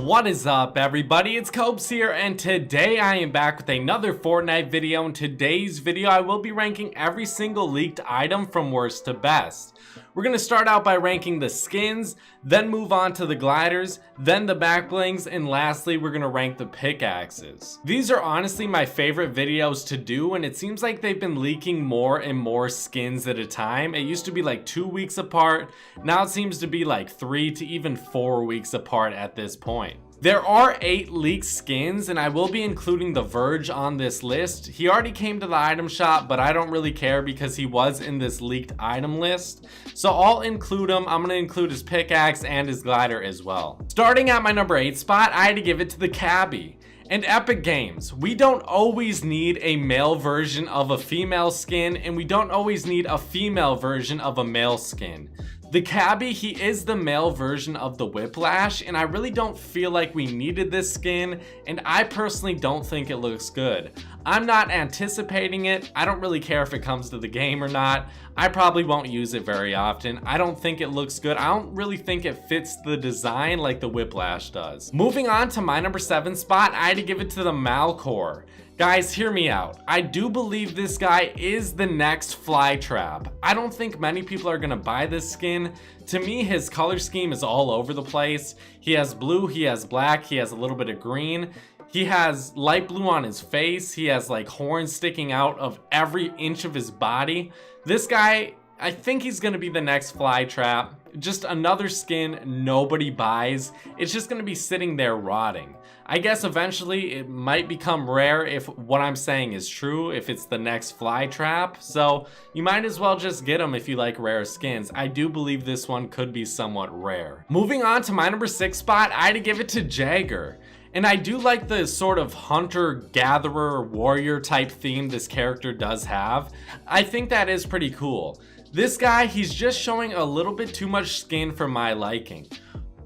What is up, everybody? It's Copes here, and today I am back with another Fortnite video. In today's video, I will be ranking every single leaked item from worst to best. We're going to start out by ranking the skins, then move on to the gliders, then the backblings, and lastly, we're going to rank the pickaxes. These are honestly my favorite videos to do, and it seems like they've been leaking more and more skins at a time. It used to be like 2 weeks apart. Now it seems to be like 3 to even 4 weeks apart at this point. There are 8 leaked skins, and I will be including the Virg on this list. He already came to the item shop, but I don't really care because he was in this leaked item list. So I'll include him. I'm going to include his pickaxe and his glider as well. Starting at my number 8 spot, I had to give it to the cabbie. And Epic Games, we don't always need a male version of a female skin, and we don't always need a female version of a male skin. The cabbie, he is the male version of the whiplash, and I really don't feel like we needed this skin, and I personally don't think it looks good. I'm not anticipating it. I don't really care if it comes to the game or not. I probably won't use it very often. I don't think it looks good. I don't really think it fits the design like the whiplash does. Moving on to my number 7 spot, I had to give it to the Malkor. Guys, hear me out. I do believe this guy is the next fly trap. I don't think many people are gonna buy this skin. To me, his color scheme is all over the place. He has blue, he has black, he has a little bit of green. He has light blue on his face. He has like horns sticking out of every inch of his body. This guy, I think he's gonna be the next fly trap. Just another skin nobody buys. It's just gonna be sitting there rotting. I guess eventually it might become rare if what I'm saying is true, if it's the next fly trap. So you might as well just get them if you like rare skins. I do believe this one could be somewhat rare. Moving on to my number 6 spot, I had to give it to Jagger. And I do like the sort of hunter-gatherer warrior type theme this character does have. I think that is pretty cool. This guy, he's just showing a little bit too much skin for my liking.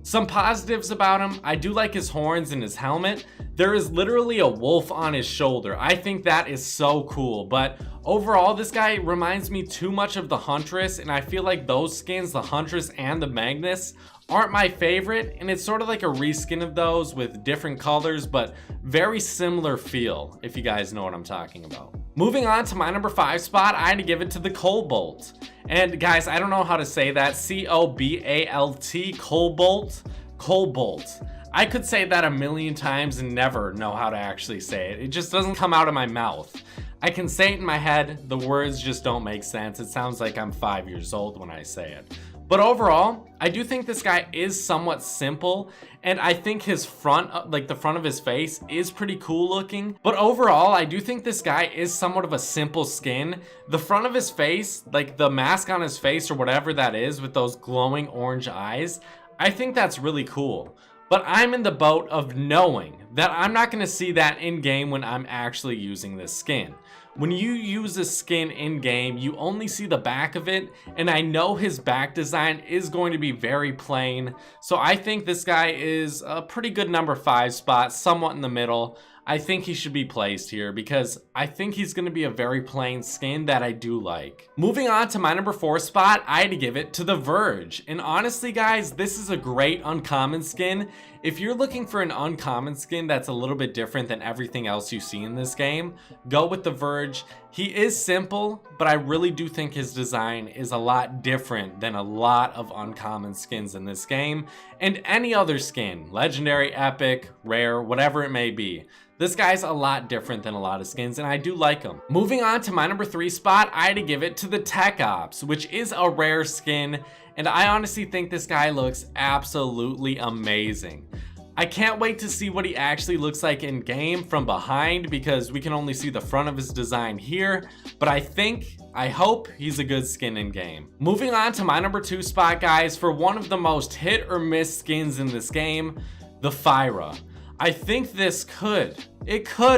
Some positives about him, I do like his horns and his helmet. There is literally a wolf on his shoulder. I think that is so cool, but overall this guy reminds me too much of the Huntress, and I feel like those skins, the Huntress and the Magnus, aren't my favorite, and it's sort of like a reskin of those with different colors, but very similar feel, if you guys know what I'm talking about. Moving on to my number 5 spot, I had to give it to the Cobalt. And guys, I don't know how to say that. C-O-B-A-L-T, Cobalt. Cobalt. I could say that a million times and never know how to actually say it. It just doesn't come out of my mouth. I can say it in my head, the words just don't make sense. It sounds like I'm 5 years old when I say it. But overall, I do think this guy is somewhat simple, and I think his front, like the front of his face, is pretty cool looking. But overall, I do think this guy is somewhat of a simple skin. The front of his face, like the mask on his face or whatever that is with those glowing orange eyes, I think that's really cool. But I'm in the boat of knowing that I'm not going to see that in game when I'm actually using this skin. When you use a skin in game, you only see the back of it, and I know his back design is going to be very plain. So I think this guy is a pretty good number 5 spot, somewhat in the middle. I think he should be placed here because I think he's going to be a very plain skin that I do like. Moving on to my number 4 spot, I had to give it to the Virg. And honestly guys, this is a great uncommon skin. If you're looking for an uncommon skin that's a little bit different than everything else you see in this game, go with the Virg. He is simple, but I really do think his design is a lot different than a lot of uncommon skins in this game. And any other skin, legendary, epic, rare, whatever it may be. This guy's a lot different than a lot of skins, and I do like him. Moving on to my number 3 spot, I had to give it to the Tac Ops, which is a rare skin, and I honestly think this guy looks absolutely amazing. I can't wait to see what he actually looks like in game from behind because we can only see the front of his design here, but I hope he's a good skin in game. Moving on to my number 2 spot, guys, for one of the most hit or miss skins in this game, the Fyra. I think this could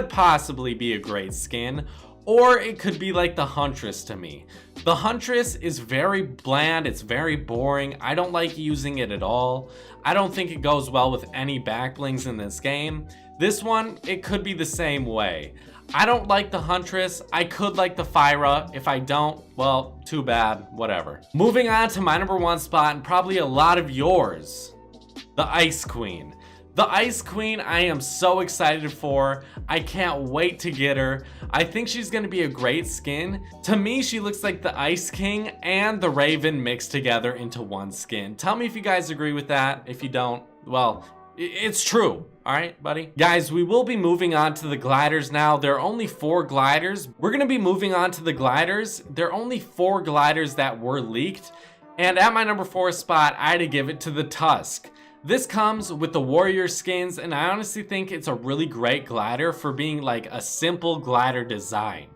possibly be a great skin, or it could be like the Huntress to me. The Huntress is very bland, it's very boring. I don't like using it at all. I don't think it goes well with any backblings in this game. This one, it could be the same way. I don't like the Huntress. I could like the Fyra. If I don't, well, too bad, whatever. Moving on to my number 1 spot, and probably a lot of yours, the Ice Queen. The Ice Queen, I am so excited for. I can't wait to get her. I think she's gonna be a great skin. To me, she looks like the Ice King and the Raven mixed together into one skin. Tell me if you guys agree with that. If you don't, well, it's true. All right, buddy. Guys, we will be moving on to the gliders now. There are only 4 gliders. We're gonna be moving on to the gliders. There are only 4 gliders that were leaked. And at my number 4 spot, I had to give it to the Tusk. This comes with the warrior skins, and I honestly think it's a really great glider for being like a simple glider design.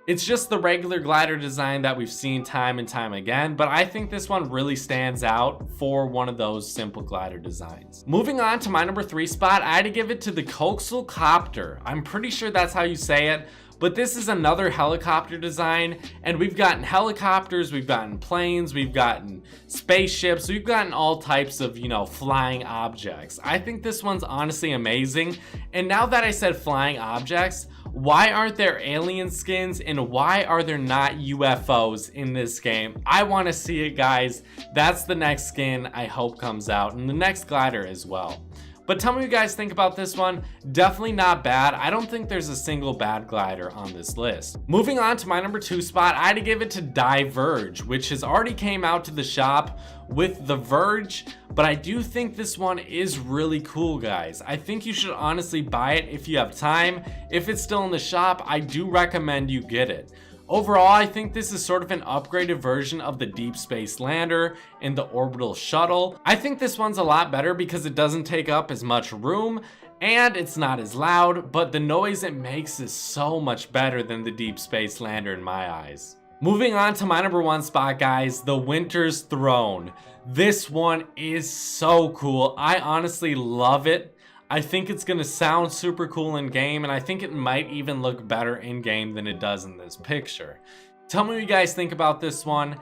It's just the regular glider design that we've seen time and time again, but I think this one really stands out for one of those simple glider designs. Moving on to my number 3 spot, I had to give it to the Coaxal Copter. I'm pretty sure that's how you say it. But this is another helicopter design, and we've gotten helicopters, we've gotten planes, we've gotten spaceships, we've gotten all types of, you know, flying objects. I think this one's honestly amazing. And now that I said flying objects, why aren't there alien skins and why are there not UFOs in this game? I want to see it, guys. That's the next skin I hope comes out, and the next glider as well. But tell me what you guys think about this one. Definitely not bad. I don't think there's a single bad glider on this list. Moving on to my number 2 spot, I had to give it to Virg, which has already came out to the shop with the Virg, but I do think this one is really cool, guys. I think you should honestly buy it if you have time. If it's still in the shop, I do recommend you get it. Overall, I think this is sort of an upgraded version of the Deep Space Lander and the Orbital Shuttle. I think this one's a lot better because it doesn't take up as much room and it's not as loud, but the noise it makes is so much better than the Deep Space Lander in my eyes. Moving on to my number 1 spot, guys, the Winter's Throne. This one is so cool. I honestly love it. I think it's gonna sound super cool in game, and I think it might even look better in game than it does in this picture. Tell me what you guys think about this one.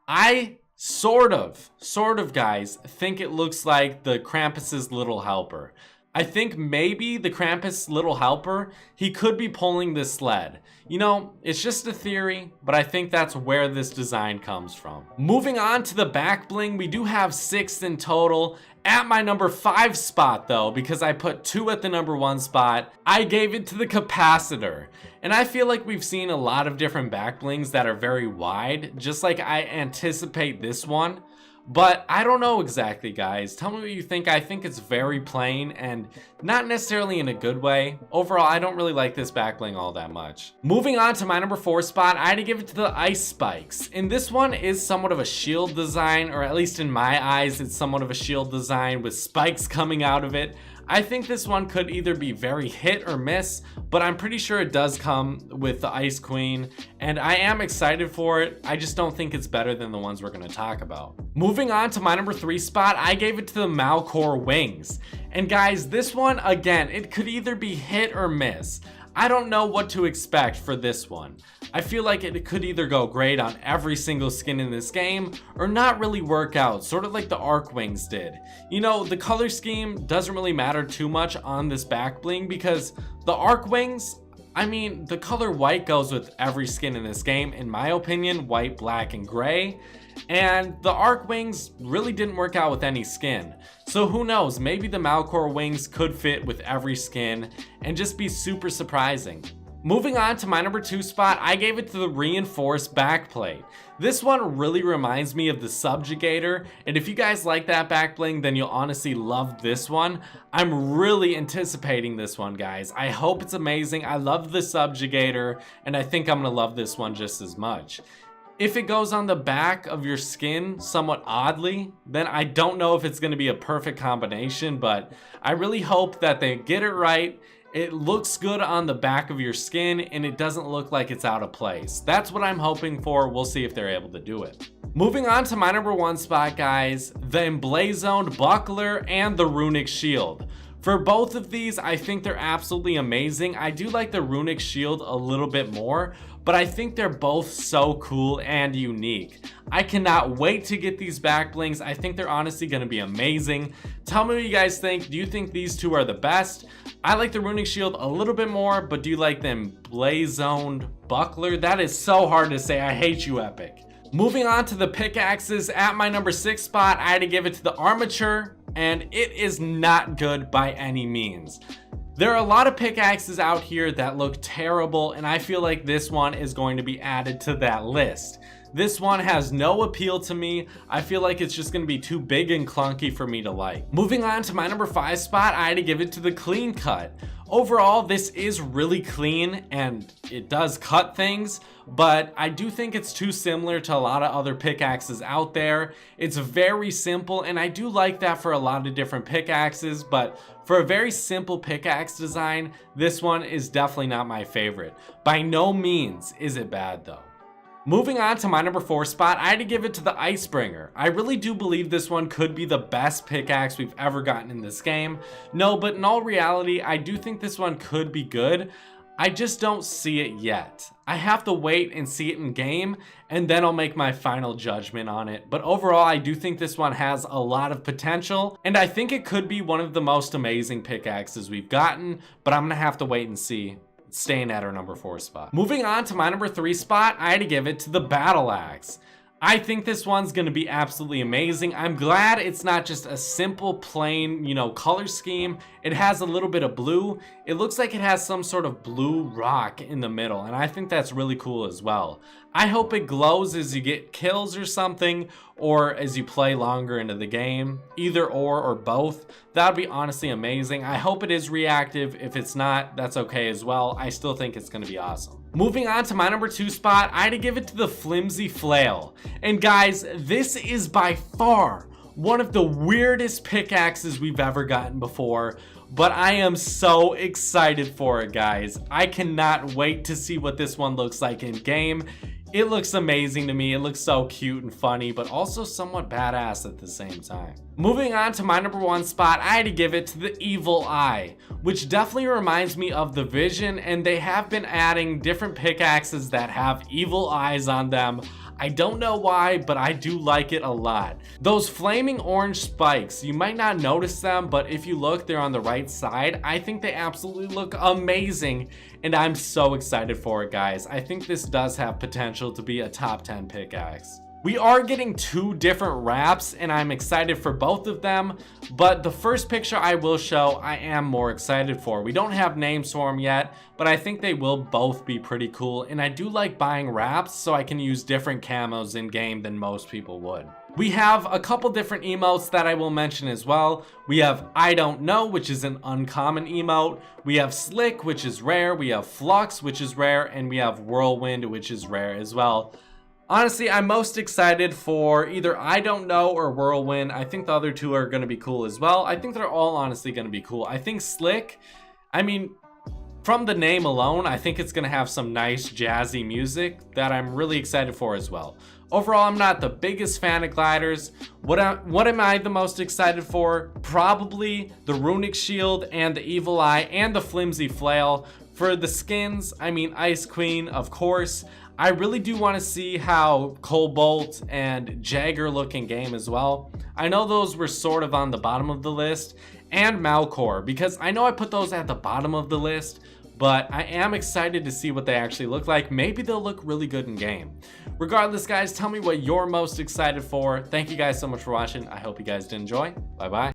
I sort of guys think it looks like the Krampus's little helper. I think maybe the Krampus little helper, he could be pulling this sled. You know, it's just a theory, but I think that's where this design comes from. Moving on to the back bling, we do have 6 in total. At my number 5 spot though, because I put 2 at the number 1 spot, I gave it to the Capacitor. And I feel like we've seen a lot of different back blings that are very wide, just like I anticipate this one. But I don't know exactly, guys. Tell me what you think. I think it's very plain and not necessarily in a good way. Overall, I don't really like this back bling all that much. Moving on to my number 4 spot, I had to give it to the Ice Spikes. And this one is somewhat of a shield design, or at least in my eyes, it's somewhat of a shield design with spikes coming out of it. I think this one could either be very hit or miss, but I'm pretty sure it does come with the Ice Queen, and I am excited for it. I just don't think it's better than the ones we're going to talk about. Moving on to my number 3 spot, I gave it to the Malkor Wings. And guys, this one, again, it could either be hit or miss. I don't know what to expect for this one. I feel like it could either go great on every single skin in this game or not really work out, sort of like the Arc Wings did. You know, the color scheme doesn't really matter too much on this back bling because the Arc Wings, I mean, the color white goes with every skin in this game, in my opinion, white, black, and gray. And the Arc Wings really didn't work out with any skin. So who knows, maybe the Malkor Wings could fit with every skin and just be super surprising. Moving on to my number 2 spot, I gave it to the Reinforced Backplate. This one really reminds me of the Subjugator, and if you guys like that back bling, then you'll honestly love this one. I'm really anticipating this one, guys. I hope it's amazing. I love the Subjugator, and I think I'm gonna love this one just as much. If it goes on the back of your skin somewhat oddly, then I don't know if it's going to be a perfect combination, but I really hope that they get it right. It looks good on the back of your skin and it doesn't look like it's out of place. That's what I'm hoping for. We'll see if they're able to do it. Moving on to my number 1 spot, guys, the Emblazoned Buckler and the Runic Shield. For both of these, I think they're absolutely amazing. I do like the Runic Shield a little bit more, but I think they're both so cool and unique. I cannot wait to get these back blings. I think they're honestly going to be amazing. Tell me what you guys think. Do you think these two are the best? I like the Runic Shield a little bit more, but do you like the Emblazoned Buckler? That is so hard to say. I hate you, Epic. Moving on to the Pickaxes, at my number 6 spot, I had to give it to the Armature and it is not good by any means. There are a lot of pickaxes out here that look terrible, and I feel like this one is going to be added to that list. This one has no appeal to me. I feel like it's just going to be too big and clunky for me to like. Moving on to my number 5 spot, I had to give it to the clean cut. Overall, this is really clean and it does cut things, but I do think it's too similar to a lot of other pickaxes out there. It's very simple, and I do like that for a lot of different pickaxes, but for a very simple pickaxe design, this one is definitely not my favorite. By no means is it bad though. Moving on to my number 4 spot, I had to give it to the Icebringer. I really do believe this one could be the best pickaxe we've ever gotten in this game. No, but in all reality, I do think this one could be good. I just don't see it yet. I have to wait and see it in game, and then I'll make my final judgment on it. But overall, I do think this one has a lot of potential, and I think it could be one of the most amazing pickaxes we've gotten, but I'm gonna have to wait and see. Staying at our number 4 spot. Moving on to my number 3 spot, I had to give it to the Battle Axe. I think this one's gonna be absolutely amazing. I'm glad it's not just a simple plain, color scheme. It has a little bit of blue. It looks like it has some sort of blue rock in the middle, and I think that's really cool as well. I hope it glows as you get kills or something, or as you play longer into the game. Either or both. That would be honestly amazing. I hope it is reactive. If it's not, that's okay as well. I still think it's gonna be awesome. Moving on to my number 2 spot, I had to give it to the flimsy flail. And guys, this is by far one of the weirdest pickaxes we've ever gotten before, but I am so excited for it, guys. I cannot wait to see what this one looks like in game. It looks amazing to me. It looks so cute and funny, but also somewhat badass at the same time. Moving on to my number 1 spot, I had to give it to the Evil Eye, which definitely reminds me of the Vision, and they have been adding different pickaxes that have evil eyes on them. I don't know why, but I do like it a lot. Those flaming orange spikes, you might not notice them, but if you look, they're on the right side. I think they absolutely look amazing, and I'm so excited for it, guys. I think this does have potential to be a top 10 pickaxe. We are getting 2 different wraps, and I'm excited for both of them, but the first picture I will show, I am more excited for. We don't have names for them yet, but I think they will both be pretty cool, and I do like buying wraps so I can use different camos in game than most people would. We have a couple different emotes that I will mention as well. We have I Don't Know, which is an uncommon emote. We have Slick, which is rare. We have Flux, which is rare, and we have Whirlwind, which is rare as well. Honestly, I'm most excited for either I Don't Know or Whirlwind. I think the other 2 are going to be cool as well. I think they're all honestly going to be cool. I think Slick, from the name alone, I think it's going to have some nice jazzy music that I'm really excited for as well. Overall, I'm not the biggest fan of gliders. What am I the most excited for? Probably the Runic shield and the Evil Eye and the flimsy flail. For the skins, Ice Queen, of course. I really do want to see how Cobalt and Jagger look in game as well. I know those were sort of on the bottom of the list, and Malkor, because I know I put those at the bottom of the list, but I am excited to see what they actually look like. Maybe they'll look really good in game. Regardless, guys, tell me what you're most excited for. Thank you guys so much for watching. I hope you guys did enjoy. Bye-bye.